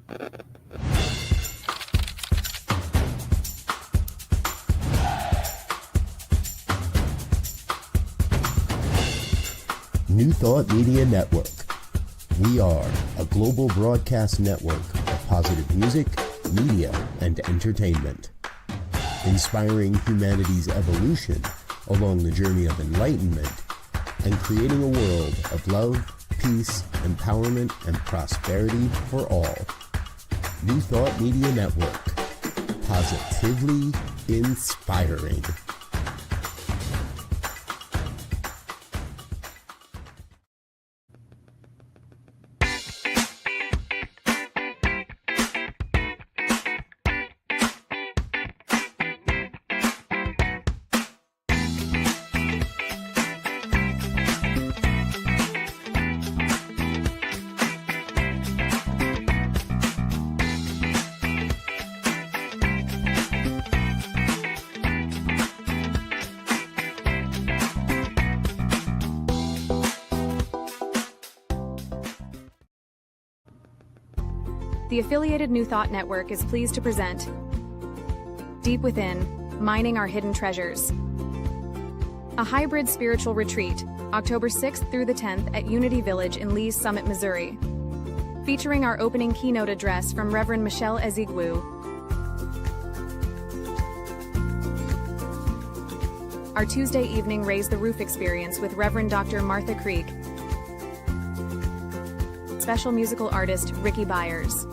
New Thought Media Network. We are a global broadcast network of positive music, media, and entertainment, inspiring humanity's evolution along the journey of enlightenment and creating a world of love, peace, empowerment, and prosperity for all. New Thought Media Network. Positively inspiring. The affiliated New Thought Network is pleased to present Deep Within, Mining Our Hidden Treasures, a hybrid spiritual retreat, October 6th through the 10th at Unity Village in Lee's Summit, Missouri, featuring our opening keynote address from Reverend Michelle Ezigwu, our Tuesday evening Raise the Roof experience with Reverend Dr. Martha Creek, special musical artist Ricky Byers.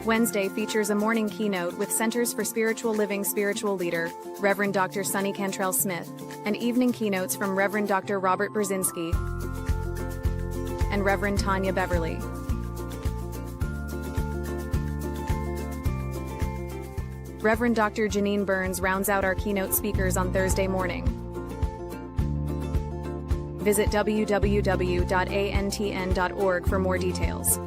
Wednesday features a morning keynote with Centers for Spiritual Living spiritual leader, Reverend Dr. Sonny Cantrell Smith, and evening keynotes from Reverend Dr. Robert Brzezinski and Reverend Tanya Beverly. Reverend Dr. Janine Burns rounds out our keynote speakers on Thursday morning. Visit www.antn.org for more details.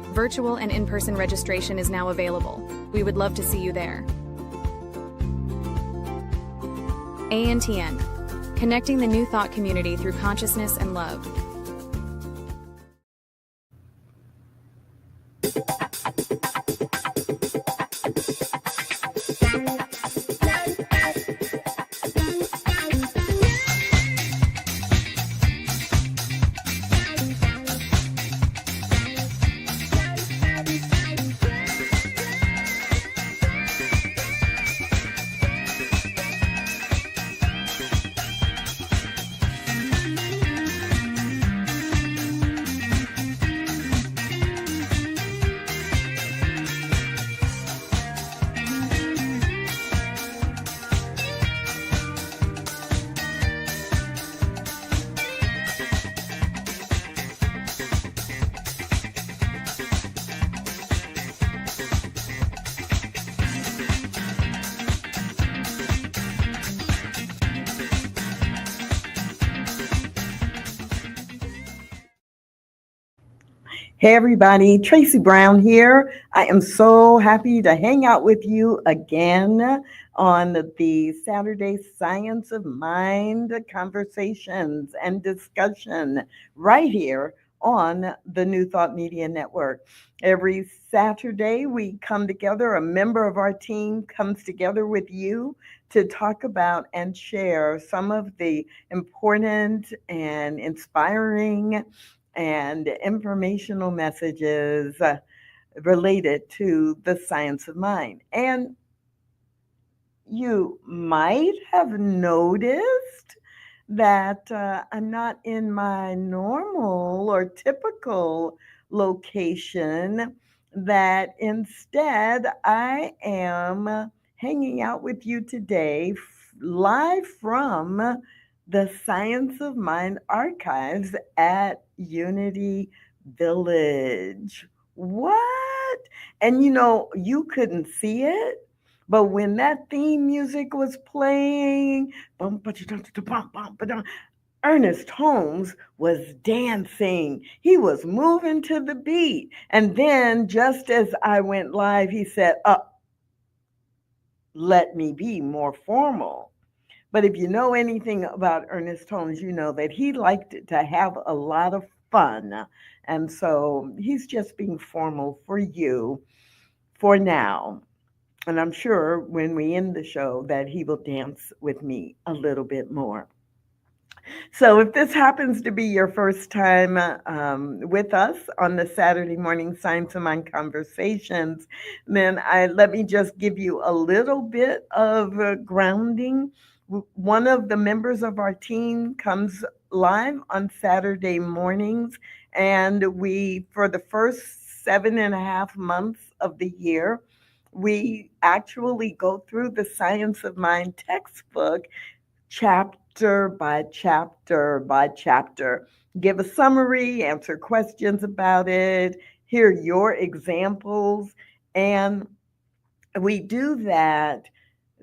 Virtual and in-person registration is now available. We would love to see you there. ANTN, connecting the New Thought community through consciousness and love. Hey everybody, Tracy Brown here. I am so happy to hang out with you again on the Saturday Science of Mind conversations and discussion right here on the New Thought Media Network. Every Saturday we come together, a member of our team comes together with you to talk about and share some of the important and inspiring and informational messages related to the science of mind. And you might have noticed that I'm not in my normal or typical location, that instead I am hanging out with you today live from the Science of Mind archives at Unity Village. What? And you know, you couldn't see it, but when that theme music was playing, Ernest Holmes was dancing. He was moving to the beat. And then just as I went live, he said, let me be more formal. But if you know anything about Ernest Holmes, you know that he liked to have a lot of fun. And so he's just being formal for you for now. And I'm sure when we end the show that he will dance with me a little bit more. So if this happens to be your first time with us on the Saturday morning Science of Mind conversations, then let me just give you a little bit of grounding. One of the members of our team comes live on Saturday mornings, and we, for the first 7.5 months of the year, we actually go through the Science of Mind textbook chapter by chapter by chapter. Give a summary, answer questions about it, hear your examples, and we do that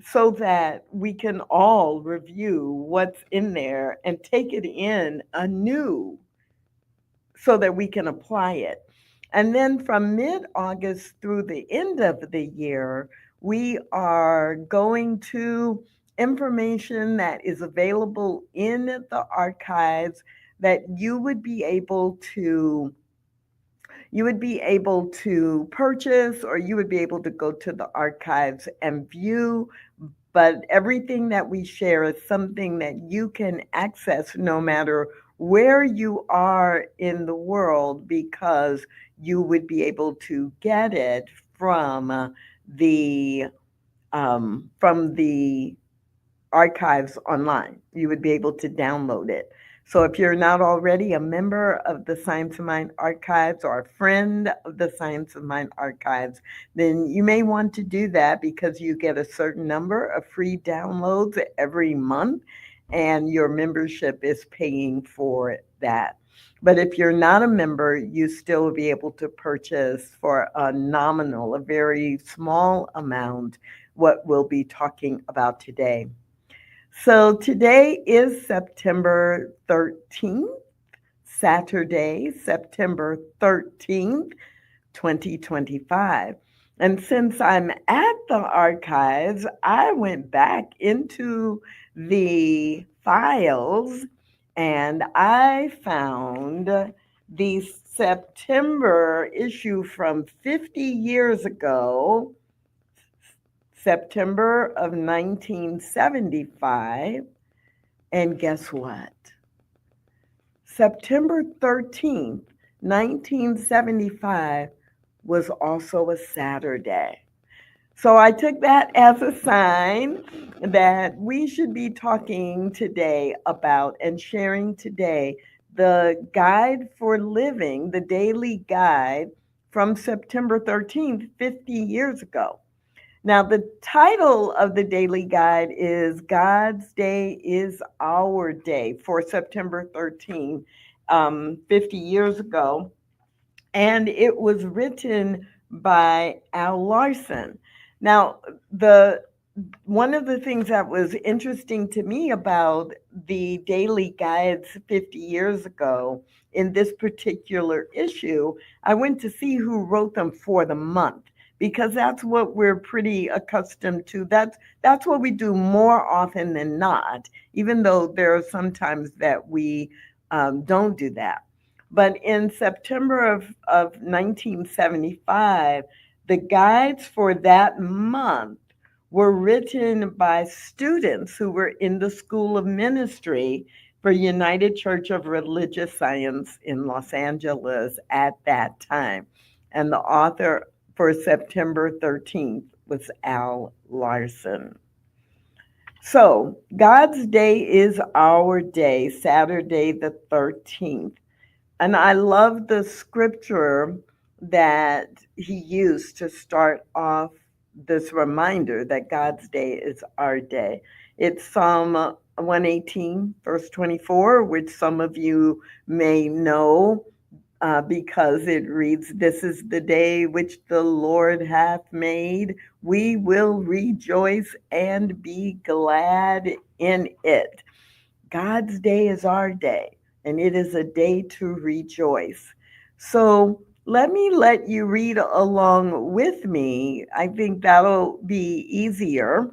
so that we can all review what's in there and take it in anew so that we can apply it. And then from mid-August through the end of the year, we are going to information that is available in the archives that you would be able to purchase, or you would be able to go to the archives and view. But everything that we share is something that you can access no matter where you are in the world, because you would be able to get it the from the archives online. You would be able to download it. So if you're not already a member of the Science of Mind archives or a friend of the Science of Mind archives, then you may want to do that, because you get a certain number of free downloads every month, and your membership is paying for that. But if you're not a member, you still will be able to purchase for a nominal, a very small amount, what we'll be talking about today. So today is September 13th, Saturday, September 13th, 2025. And since I'm at the archives, I went back into the files and I found the September issue from 50 years ago, September of 1975. And guess what? September 13th, 1975 was also a Saturday. So I took that as a sign that we should be talking today about and sharing today the guide for living, the daily guide from September 13th, 50 years ago. Now, the title of the daily guide is God's Day is Our Day for September 13th, 50 years ago. And it was written by Al Larson. Now, one of the things that was interesting to me about the daily guides 50 years ago in this particular issue, I went to see who wrote them for the month, because that's what we're pretty accustomed to. That's what we do more often than not, even though there are some times that we don't do that. But in September of 1975, the guides for that month were written by students who were in the School of Ministry for United Church of Religious Science in Los Angeles at that time. And the author for September 13th was Al Larson. So God's Day is Our Day, Saturday the 13th. And I love the scripture that he used to start off this reminder that God's Day is our day. It's Psalm 118, verse 24, which some of you may know because it reads, "This is the day which the Lord hath made. We will rejoice and be glad in it." God's day is our day, and it is a day to rejoice. So let me let you read along with me. I think that'll be easier.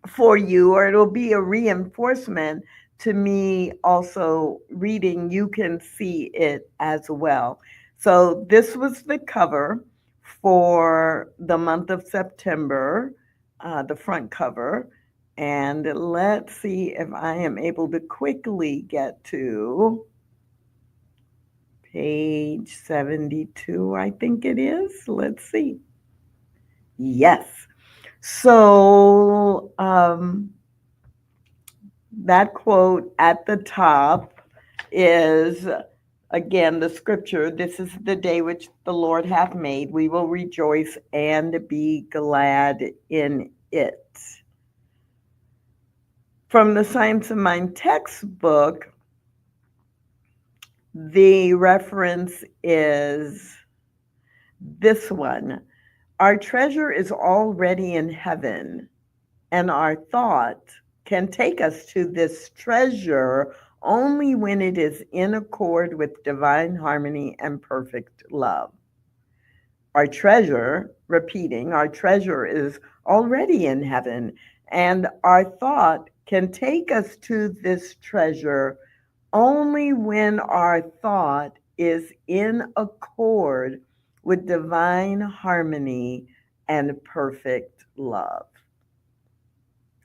for you, or it'll be a reinforcement to me also reading. You can see it as well. So this was the cover for the month of September, the front cover. And let's see if I am able to quickly get to page 72, I think it is. Let's see. Yes. So that quote at the top is again the scripture. This is the day which the Lord hath made. We will rejoice and be glad in it. From the Science of Mind textbook, the reference is this one. Our treasure is already in heaven, and our thought can take us to this treasure only when it is in accord with divine harmony and perfect love. Our treasure, repeating, our treasure is already in heaven, and our thought can take us to this treasure only when our thought is in accord with divine harmony and perfect love.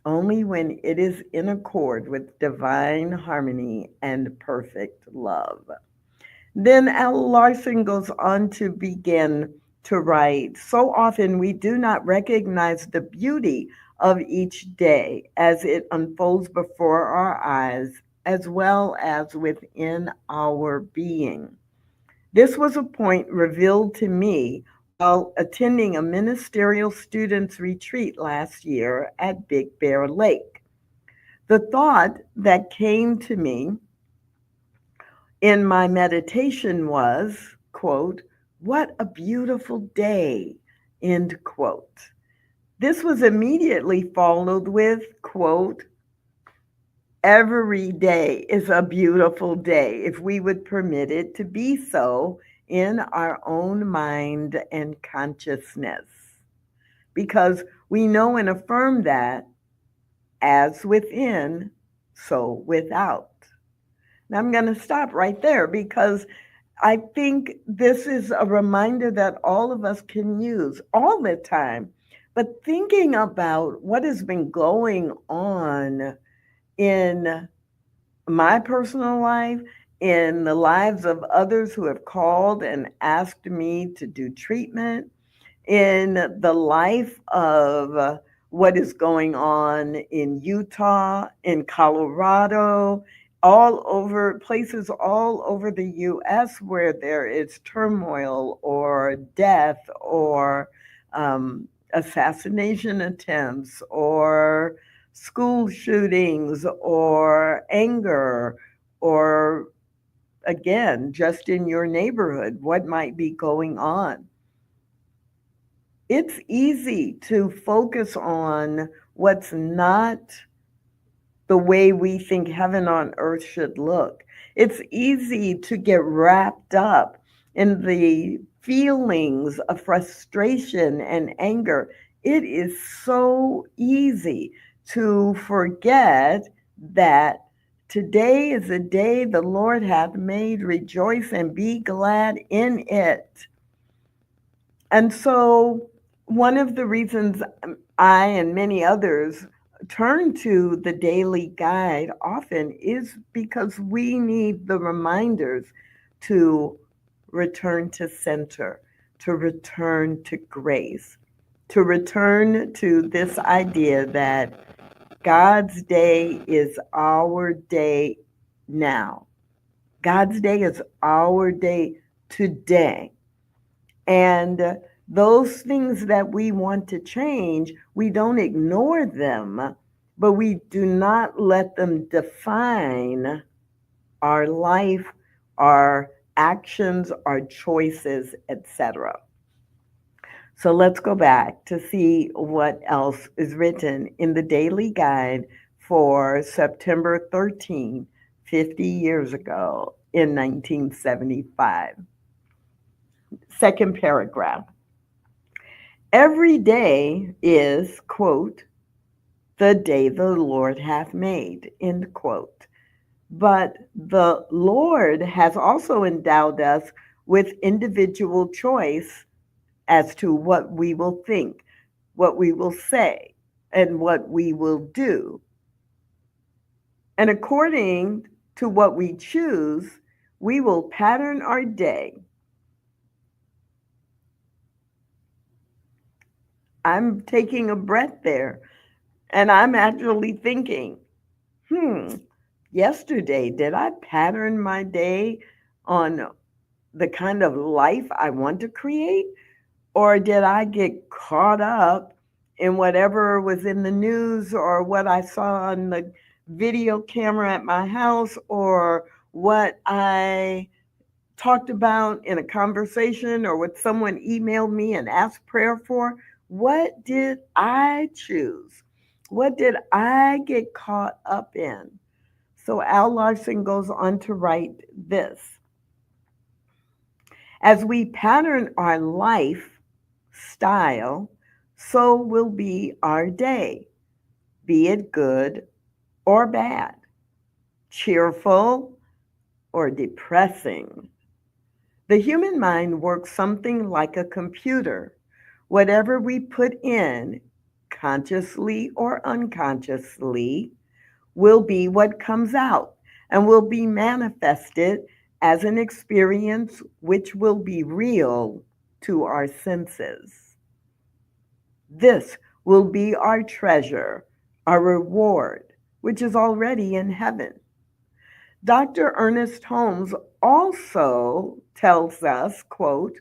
Only when it is in accord with divine harmony and perfect love. Then Al Larson goes on to begin to write, so often we do not recognize the beauty of each day as it unfolds before our eyes, as well as within our being. This was a point revealed to me while attending a ministerial students retreat last year at Big Bear Lake. The thought that came to me in my meditation was, quote, what a beautiful day, end quote. This was immediately followed with, quote, every day is a beautiful day if we would permit it to be so in our own mind and consciousness. Because we know and affirm that as within, so without. Now I'm going to stop right there because I think this is a reminder that all of us can use all the time. But thinking about what has been going on in my personal life, in the lives of others who have called and asked me to do treatment, in the life of what is going on in Utah, in Colorado, all over places all over the US where there is turmoil or death or assassination attempts or school shootings or anger, or again, just in your neighborhood, what might be going on. It's easy to focus on what's not the way we think heaven on earth should look. It's easy to get wrapped up in the feelings of frustration and anger. It is so easy to forget that today is a day the Lord hath made. Rejoice and be glad in it. And so one of the reasons I and many others turn to the daily guide often is because we need the reminders to return to center, to return to grace, to return to this idea that God's day is our day now. God's day is our day today. And those things that we want to change, we don't ignore them, but we do not let them define our life, our actions, our choices, etc. So let's go back to see what else is written in the daily guide for September 13, 50 years ago in 1975. Second paragraph. Every day is, quote, the day the Lord hath made, end quote. But the Lord has also endowed us with individual choice as to what we will think, what we will say, and what we will do. And according to what we choose, we will pattern our day. I'm taking a breath there, and I'm actually thinking, yesterday, did I pattern my day on the kind of life I want to create? Or did I get caught up in whatever was in the news or what I saw on the video camera at my house or what I talked about in a conversation or what someone emailed me and asked prayer for? What did I choose? What did I get caught up in? So Al Larson goes on to write this. As we pattern our life style, so will be our day, be it good or bad, cheerful or depressing. The human mind works something like a computer. Whatever we put in, consciously or unconsciously, will be what comes out and will be manifested as an experience which will be real to our senses. This will be our treasure, our reward, which is already in heaven. Dr. Ernest Holmes also tells us, quote,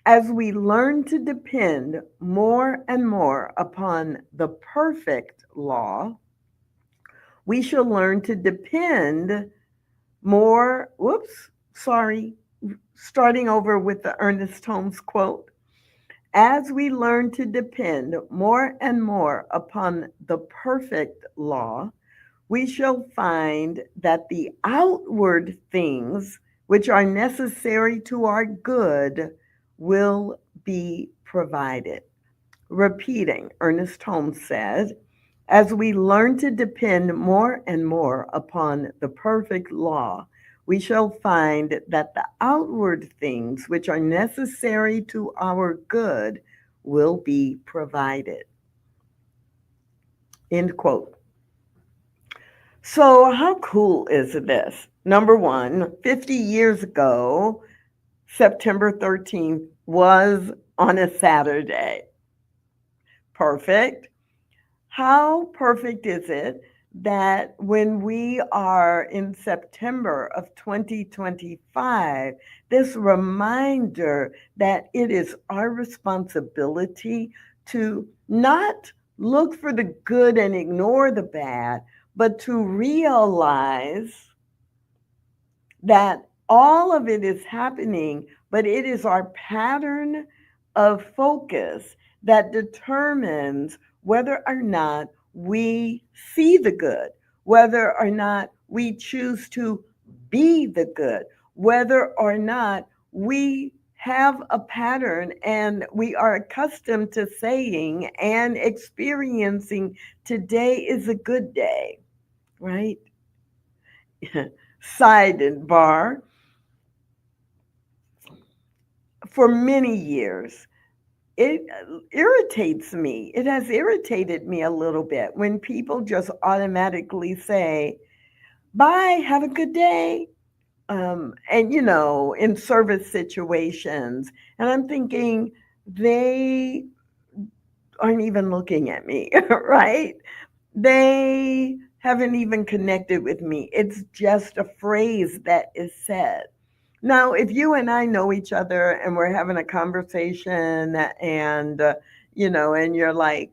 as we learn to depend more and more upon the perfect law, we shall learn to depend more, starting over with the Ernest Holmes quote. As we learn to depend more and more upon the perfect law, we shall find that the outward things which are necessary to our good will be provided. Repeating, Ernest Holmes said, as we learn to depend more and more upon the perfect law, we shall find that the outward things which are necessary to our good will be provided. End quote. So, how cool is this? Number one, 50 years ago, September 13th was on a Saturday. Perfect. How perfect is it that when we are in September of 2025, this reminder that it is our responsibility to not look for the good and ignore the bad, but to realize that all of it is happening, but it is our pattern of focus that determines whether or not we see the good, whether or not we choose to be the good, whether or not we have a pattern and we are accustomed to saying and experiencing today is a good day, right? Sidebar. For many years, it irritates me. It has irritated me a little bit when people just automatically say, bye, have a good day. And, in service situations. And I'm thinking, they aren't even looking at me, right? They haven't even connected with me. It's just a phrase that is said. Now, if you and I know each other and we're having a conversation and, and you're like,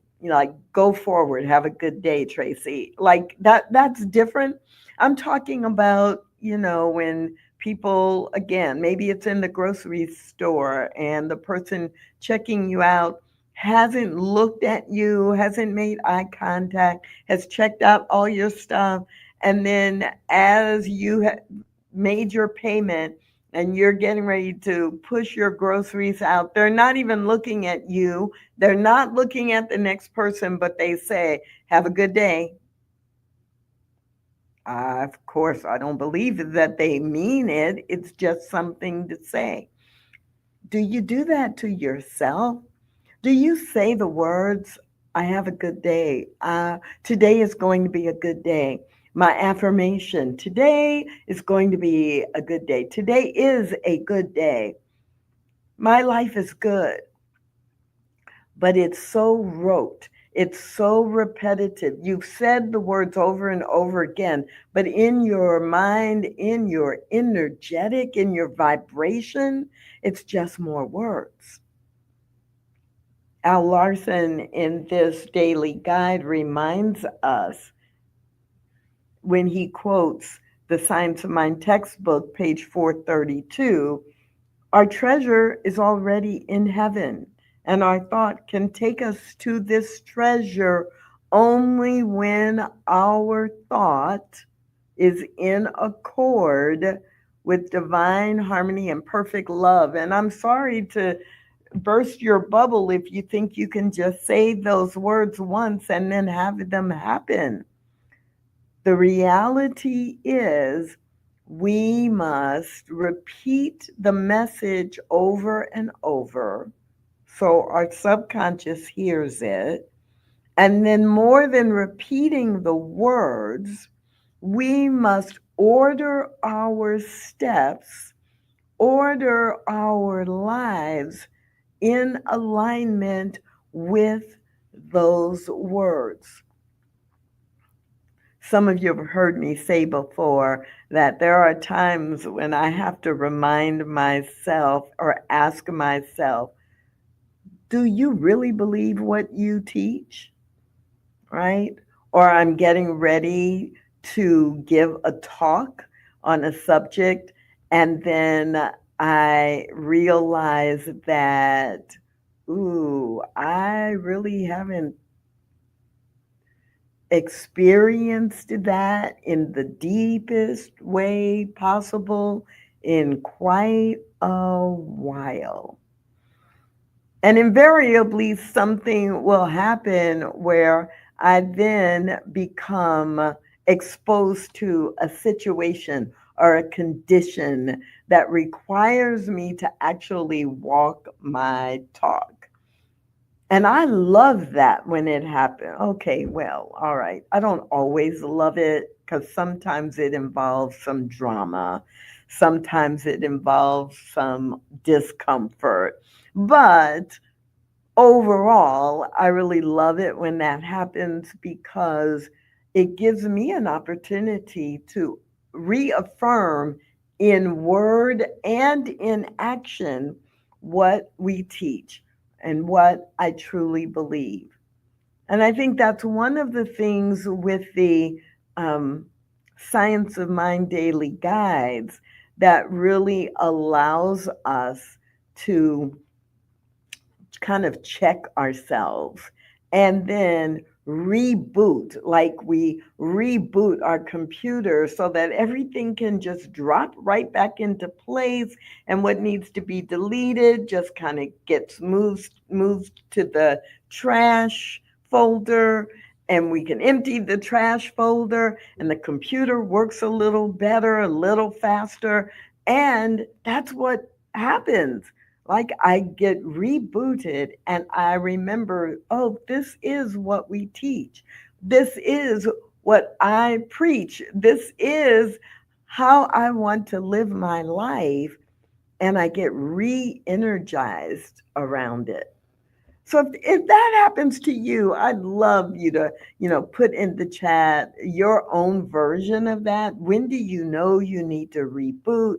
go forward, have a good day, Tracy. Like that's different. I'm talking about, when people, again, maybe it's in the grocery store and the person checking you out hasn't looked at you, hasn't made eye contact, has checked out all your stuff. And then as you made your payment, and you're getting ready to push your groceries out. They're not even looking at you. They're not looking at the next person, but they say, "Have a good day." Of course, I don't believe that they mean it. It's just something to say. Do you do that to yourself? Do you say the words, "I have a good day. Today is going to be a good day." My affirmation, today is going to be a good day. Today is a good day. My life is good. But it's so rote. It's so repetitive. You've said the words over and over again, but in your mind, in your energetic, in your vibration, it's just more words. Al Larson in this daily guide reminds us when he quotes the Science of Mind textbook, page 432, our treasure is already in heaven, and our thought can take us to this treasure only when our thought is in accord with divine harmony and perfect love. And I'm sorry to burst your bubble if you think you can just say those words once and then have them happen. The reality is we must repeat the message over and over so our subconscious hears it. And then, more than repeating the words, we must order our steps, order our lives in alignment with those words. Some of you have heard me say before that there are times when I have to remind myself or ask myself, do you really believe what you teach? Right? Or I'm getting ready to give a talk on a subject, and then I realize that, ooh, I really haven't experienced that in the deepest way possible in quite a while. And invariably, something will happen where I then become exposed to a situation or a condition that requires me to actually walk my talk. And I love that when it happened. Okay, well, all right. I don't always love it because sometimes it involves some drama. Sometimes it involves some discomfort. But overall, I really love it when that happens because it gives me an opportunity to reaffirm in word and in action what we teach and what I truly believe. And I think that's one of the things with the Science of Mind daily guides that really allows us to kind of check ourselves and then reboot, like we reboot our computer so that everything can just drop right back into place, and what needs to be deleted just kind of gets moved to the trash folder, and we can empty the trash folder and the computer works a little better, a little faster. And that's what happens. Like I get rebooted and I remember, oh, this is what we teach. This is what I preach. This is how I want to live my life. And I get re-energized around it. So if that happens to you, I'd love you to, put in the chat your own version of that. When do you know you need to reboot?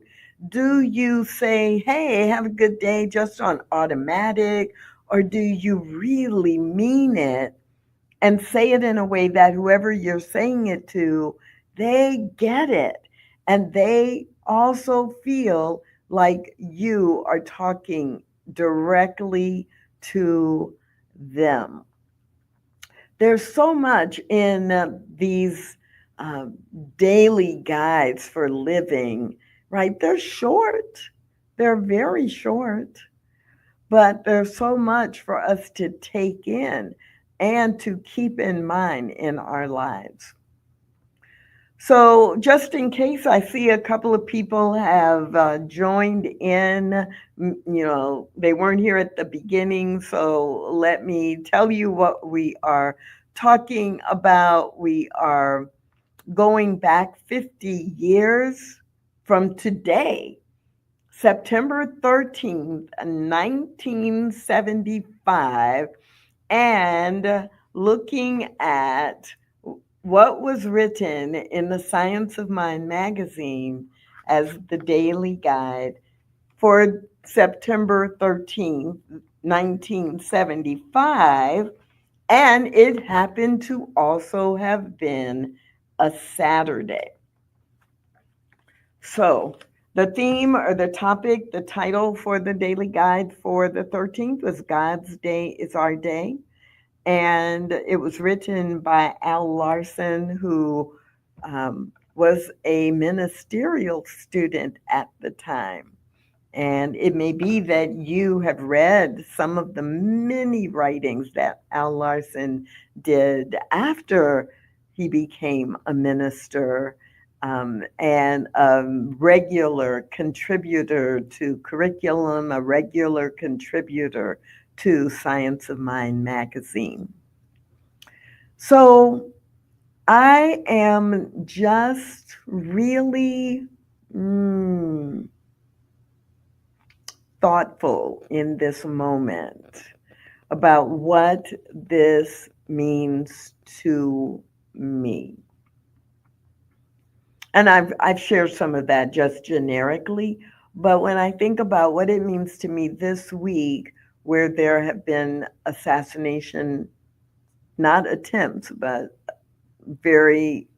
Do you say, hey, have a good day just on automatic? Or do you really mean it and say it in a way that whoever you're saying it to, they get it. And they also feel like you are talking directly to them. There's so much in these daily guides for living right? They're short. They're very short, but there's so much for us to take in and to keep in mind in our lives. So, just in case, I see a couple of people have joined in. They weren't here at the beginning, so let me tell you what we are talking about. We are going back 50 years from today, September 13th, 1975, and looking at what was written in the Science of Mind magazine as the daily guide for September 13th, 1975. And it happened to also have been a Saturday. So the theme or the topic, the title for the daily guide for the 13th was God's Day is Our Day. And it was written by Al Larson, who was a ministerial student at the time. And it may be that you have read some of the many writings that Al Larson did after he became a minister, and a regular contributor to curriculum, a regular contributor to Science of Mind magazine. So I am just really thoughtful in this moment about what this means to me. And I've shared some of that just generically, but when I think about what it means to me this week, where there have been assassination, not attempts, but very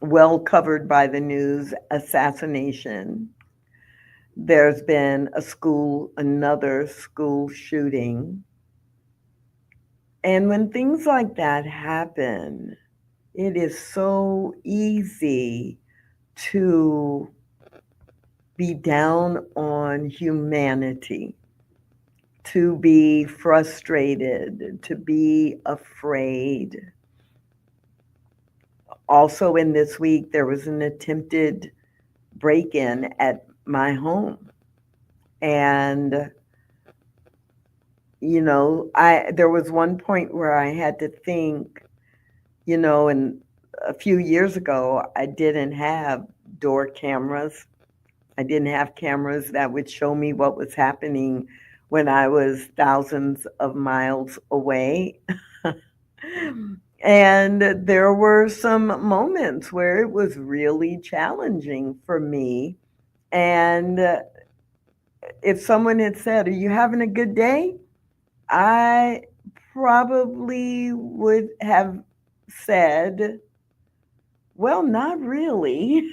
well covered by the news assassination. There's been another school shooting. And when things like that happen, it is so easy to be down on humanity, to be frustrated, to be afraid. Also, in this week, there was an attempted break-in at my home. And, there was one point where I had to think, and a few years ago, I didn't have door cameras. I didn't have cameras that would show me what was happening when I was thousands of miles away. And there were some moments where it was really challenging for me. And if someone had said, "Are you having a good day?" I probably would have said, "Well, not really."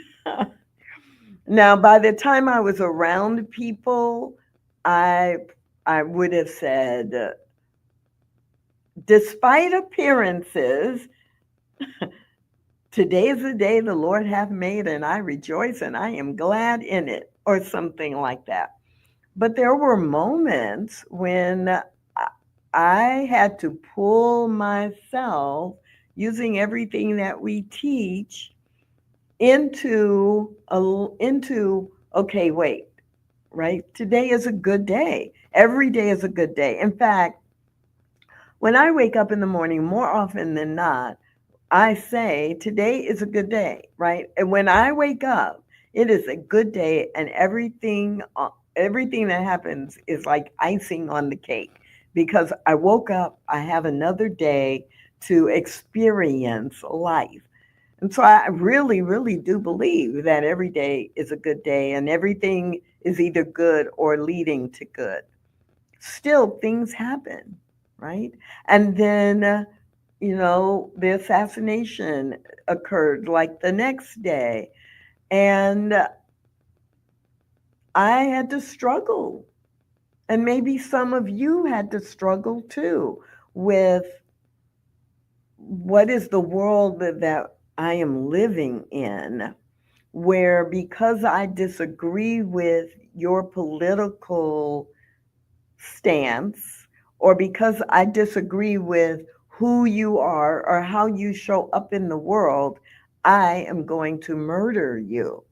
Now, by the time I was around people, I would have said, "Despite appearances, today is the day the Lord hath made, and I rejoice and I am glad in it," or something like that. But there were moments when I had to pull myself, using everything that we teach, into okay, wait, right? Today is a good day. Every day is a good day. In fact, when I wake up in the morning, more often than not, I say, today is a good day, right? And when I wake up, it is a good day, and everything that happens is like icing on the cake, because I woke up, I have another day to experience life. And so I really, really do believe that every day is a good day, and everything is either good or leading to good. Still, things happen, right? And then, the assassination occurred like the next day. And I had to struggle. And maybe some of you had to struggle too with what is the world that I am living in. where because I disagree with your political stance, or because I disagree with who you are or how you show up in the world, I am going to murder you.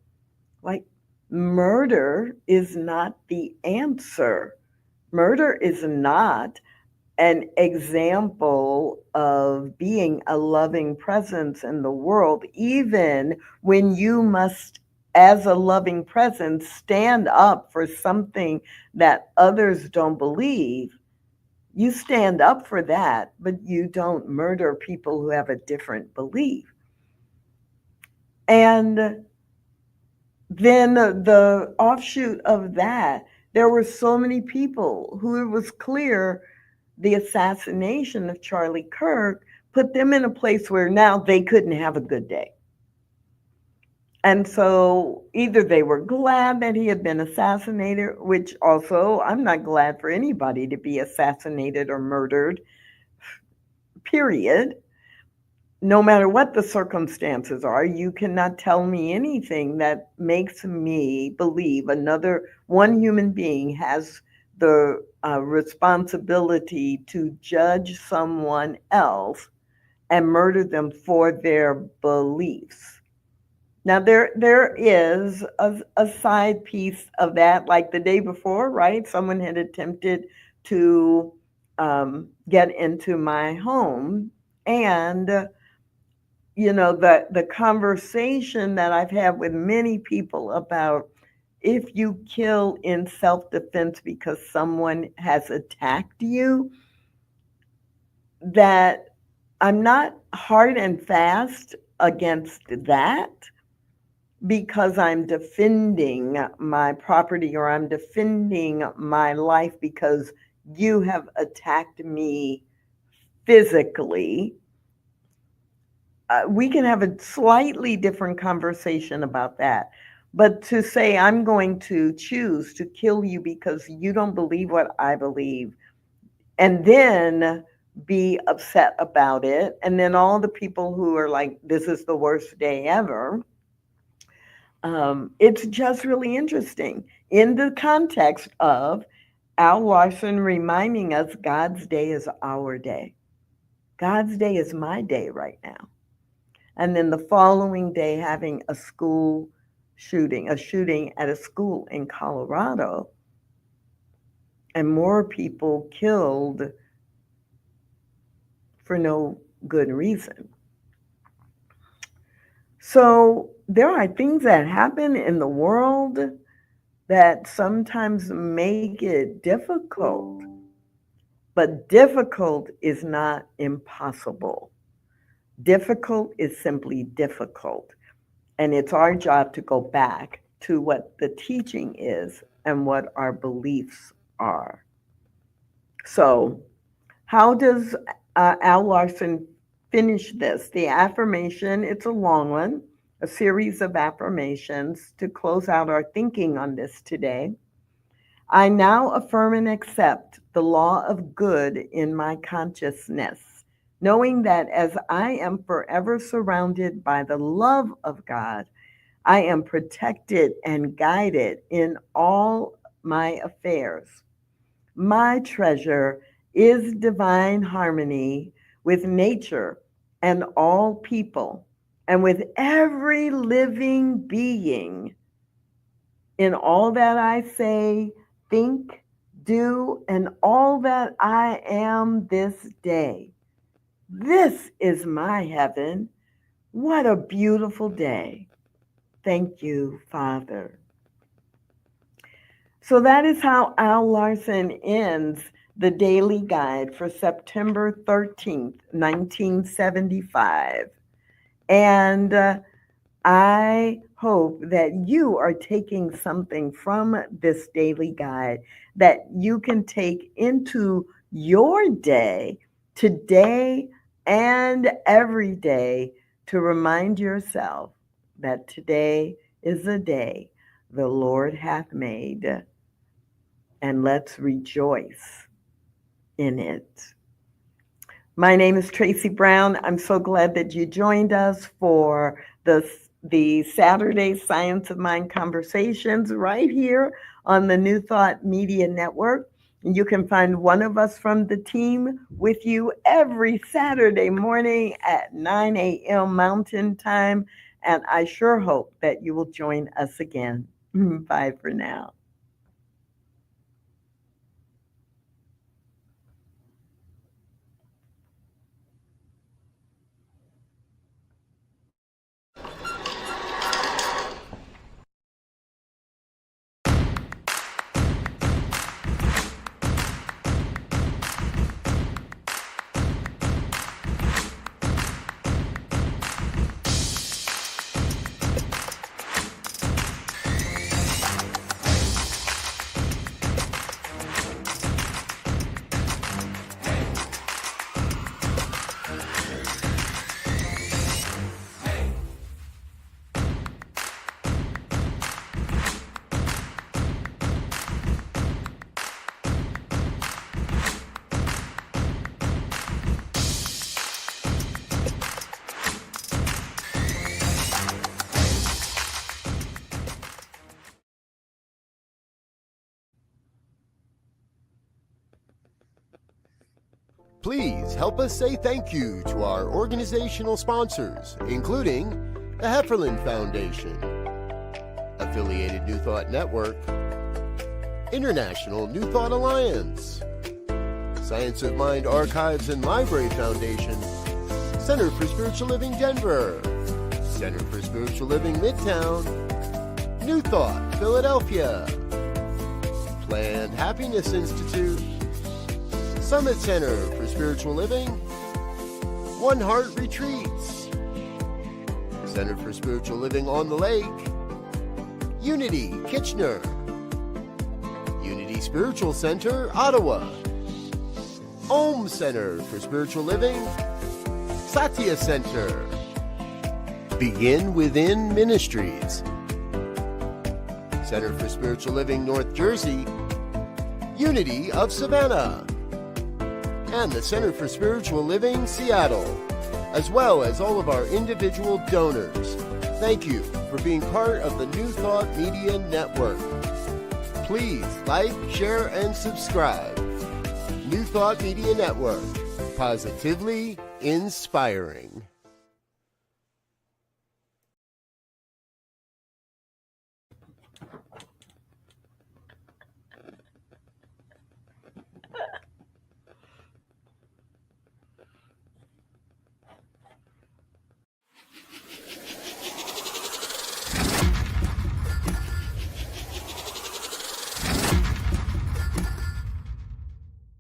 Like, murder is not the answer. Murder is not an example of being a loving presence in the world, even when you must, as a loving presence, stand up for something that others don't believe. You stand up for that, but you don't murder people who have a different belief. And then the offshoot of that, there were so many people who it was clear the assassination of Charlie Kirk put them in a place where now they couldn't have a good day. And so either they were glad that he had been assassinated, which also I'm not glad for anybody to be assassinated or murdered, period. No matter what the circumstances are, you cannot tell me anything that makes me believe another one human being has the responsibility to judge someone else and murder them for their beliefs. Now, there is a side piece of that, like the day before, right? Someone had attempted to get into my home, and the conversation that I've had with many people about if you kill in self-defense because someone has attacked you, that I'm not hard and fast against that because I'm defending my property or I'm defending my life because you have attacked me physically. We can have a slightly different conversation about that. But to say I'm going to choose to kill you because you don't believe what I believe, and then be upset about it, and then all the people who are like, this is the worst day ever, it's just really interesting in the context of Al Larson reminding us God's day is our day. God's day is my day right now. And then the following day having a shooting at a school in Colorado, and more people killed for no good reason. So there are things that happen in the world that sometimes make it difficult, but difficult is not impossible. Difficult is simply difficult. And it's our job to go back to what the teaching is and what our beliefs are. So, how does Al Larson finish this? The affirmation, it's a long one, a series of affirmations to close out our thinking on this today. I now affirm and accept the law of good in my consciousness, knowing that as I am forever surrounded by the love of God, I am protected and guided in all my affairs. My treasure is divine harmony with nature and all people, and with every living being. In all that I say, think, do, and all that I am this day. This is my heaven. What a beautiful day. Thank you, Father. So that is how Al Larson ends the daily guide for September 13th, 1975. And I hope that you are taking something from this daily guide that you can take into your day, today and every day, to remind yourself that today is a day the Lord hath made, and let's rejoice in it. My name is Tracy Brown. I'm so glad that you joined us for the the Saturday Science of Mind conversations right here on the New Thought Media Network. You can find one of us from the team with you every Saturday morning at 9 a.m. Mountain Time, and I sure hope that you will join us again. Bye for now. Please help us say thank you to our organizational sponsors, including the Hefferland Foundation, Affiliated New Thought Network, International New Thought Alliance, Science of Mind Archives and Library Foundation, Center for Spiritual Living Denver, Center for Spiritual Living Midtown, New Thought Philadelphia, Planned Happiness Institute, Summit Center for Spiritual Living, One Heart Retreats, Center for Spiritual Living on the Lake, Unity Kitchener, Unity Spiritual Center Ottawa, Om Center for Spiritual Living, Satya Center, Begin Within Ministries, Center for Spiritual Living North Jersey, Unity of Savannah, and the Center for Spiritual Living Seattle, as well as all of our individual donors. Thank you for being part of the New Thought Media Network. Please like, share, and subscribe. New Thought Media Network, positively inspiring.